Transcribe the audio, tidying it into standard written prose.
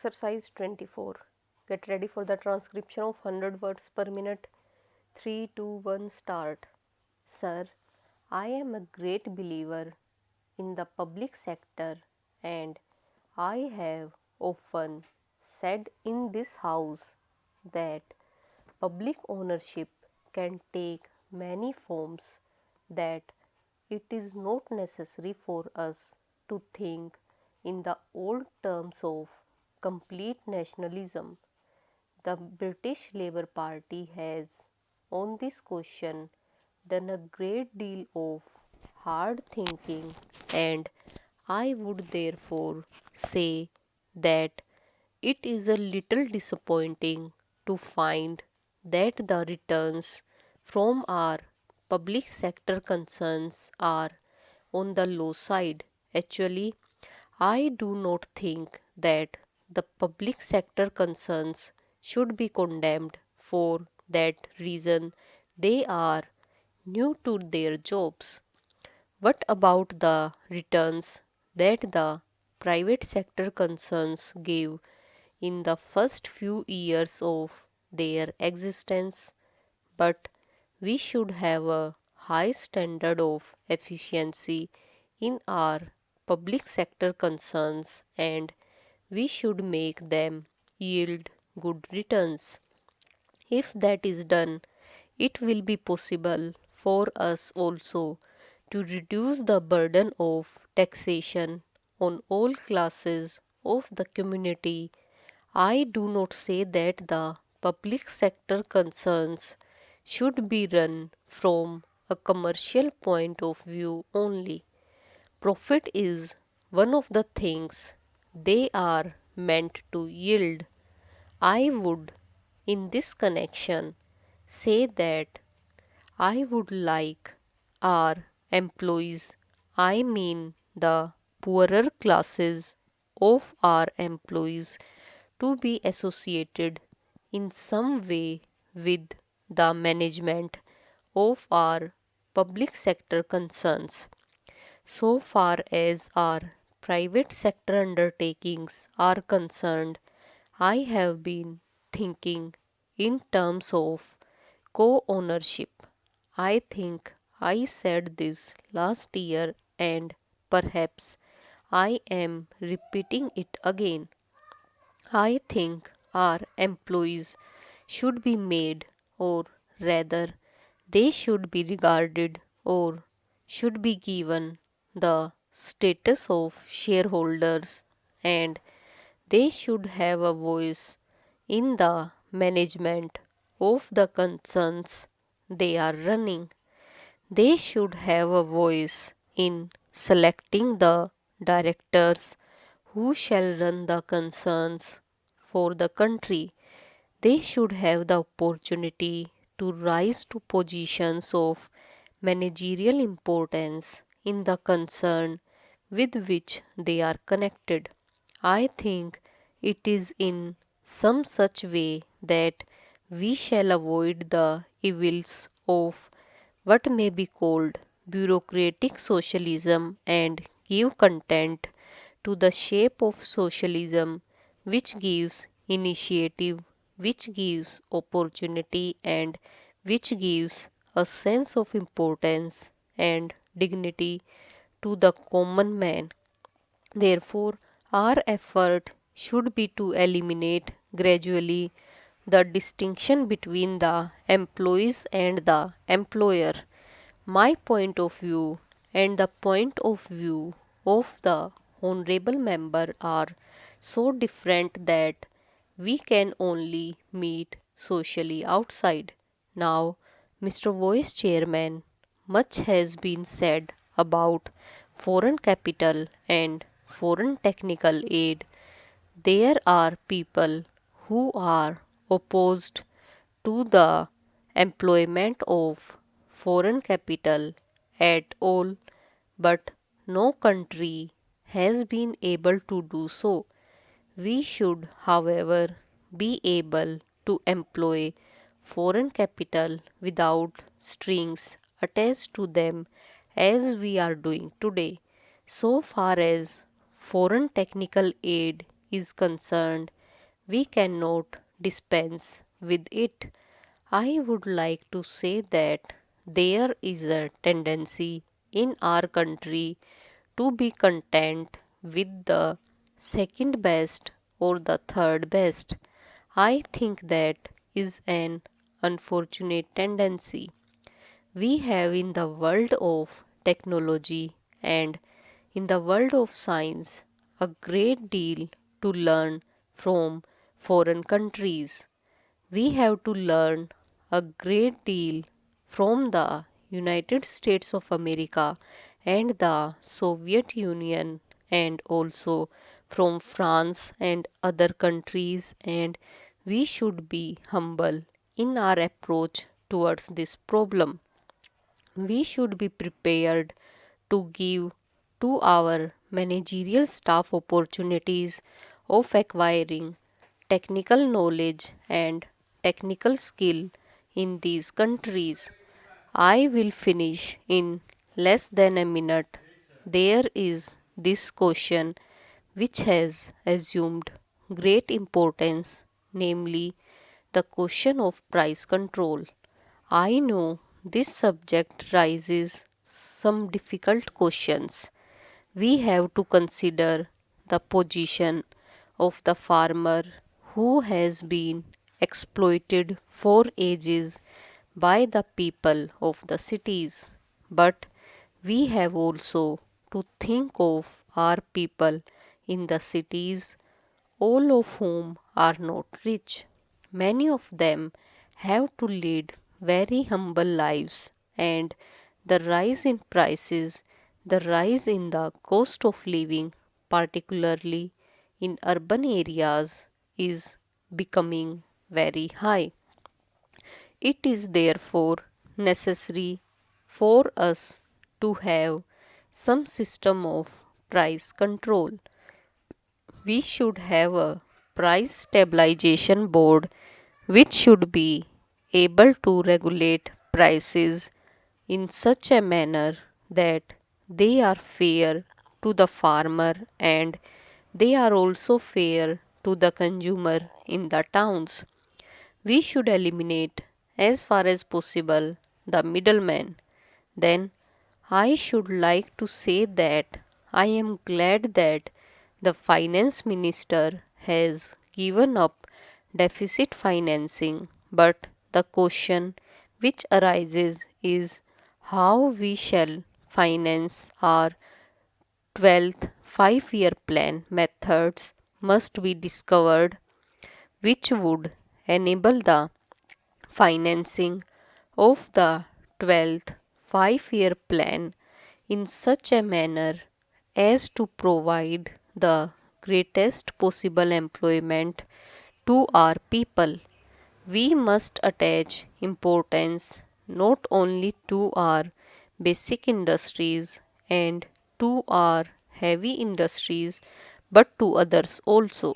Exercise 24. Get ready for the transcription of 100 words per minute. 3, 2, 1, start. Sir, I am a great believer in the public sector, and I have often said in this house that public ownership can take many forms, that it is not necessary for us to think in the old terms of complete nationalism. The British Labour Party has, on this question, done a great deal of hard thinking, and I would therefore say that it is a little disappointing to find that the returns from our public sector concerns are on the low side. Actually, I do not think that the public sector concerns should be condemned for that reason. They are new to their jobs. What about the returns that the private sector concerns gave in the first few years of their existence? But we should have a high standard of efficiency in our public sector concerns, and we should make them yield good returns. If that is done, it will be possible for us also to reduce the burden of taxation on all classes of the community. I do not say that the public sector concerns should be run from a commercial point of view only. Profit is one of the things they are meant to yield. I would, in this connection, say that I would like our employees, I mean the poorer classes of our employees, to be associated in some way with the management of our public sector concerns. So far as our private sector undertakings are concerned, I have been thinking in terms of co ownership. I think I said this last year, and perhaps I am repeating it again. I think our employees should be made, or rather, they should be regarded, or should be given, the status of shareholders, and they should have a voice in the management of the concerns they are running. They should have a voice in selecting the directors who shall run the concerns for the country. They should have the opportunity to rise to positions of managerial importance in the concern with which they are connected. I think it is in some such way that we shall avoid the evils of what may be called bureaucratic socialism and give content to the shape of socialism which gives initiative, which gives opportunity, and which gives a sense of importance and dignity to the common man. Therefore, our effort should be to eliminate gradually the distinction between the employees and the employer. My point of view and the point of view of the honorable member are so different that we can only meet socially outside. Now, Mr. Vice Chairman, much has been said about foreign capital and foreign technical aid. There are people who are opposed to the employment of foreign capital at all, but no country has been able to do so. We should, however, be able to employ foreign capital without strings attached to them as we are doing today. So far as foreign technical aid is concerned, we cannot dispense with it. I would like to say that there is a tendency in our country to be content with the second best or the third best. I think that is an unfortunate tendency we have in the world of technology and in the world of science a great deal to learn from foreign countries. We have to learn a great deal from the United States of America and the Soviet Union and also from France and other countries, and we should be humble in our approach towards this problem. We should be prepared to give to our managerial staff opportunities of acquiring technical knowledge and technical skill in these countries. I will finish in less than a minute. There is this question which has assumed great importance, namely the question of price control. I know this subject raises some difficult questions. We have to consider the position of the farmer who has been exploited for ages by the people of the cities. But we have also to think of our people in the cities, all of whom are not rich. Many of them have to lead very humble lives, and the rise in prices, the rise in the cost of living, particularly in urban areas, is becoming very high. It is therefore necessary for us to have some system of price control. We should have a price stabilization board which should be able to regulate prices in such a manner that they are fair to the farmer and they are also fair to the consumer in the towns. We should eliminate as far as possible the middleman. Then I should like to say that I am glad that the finance minister has given up deficit financing, but the question which arises is how we shall finance our 12th 5-year plan methods must be discovered which would enable the financing of the 12th 5-year plan in such a manner as to provide the greatest possible employment to our people. We must attach importance not only to our basic industries and to our heavy industries but to others also.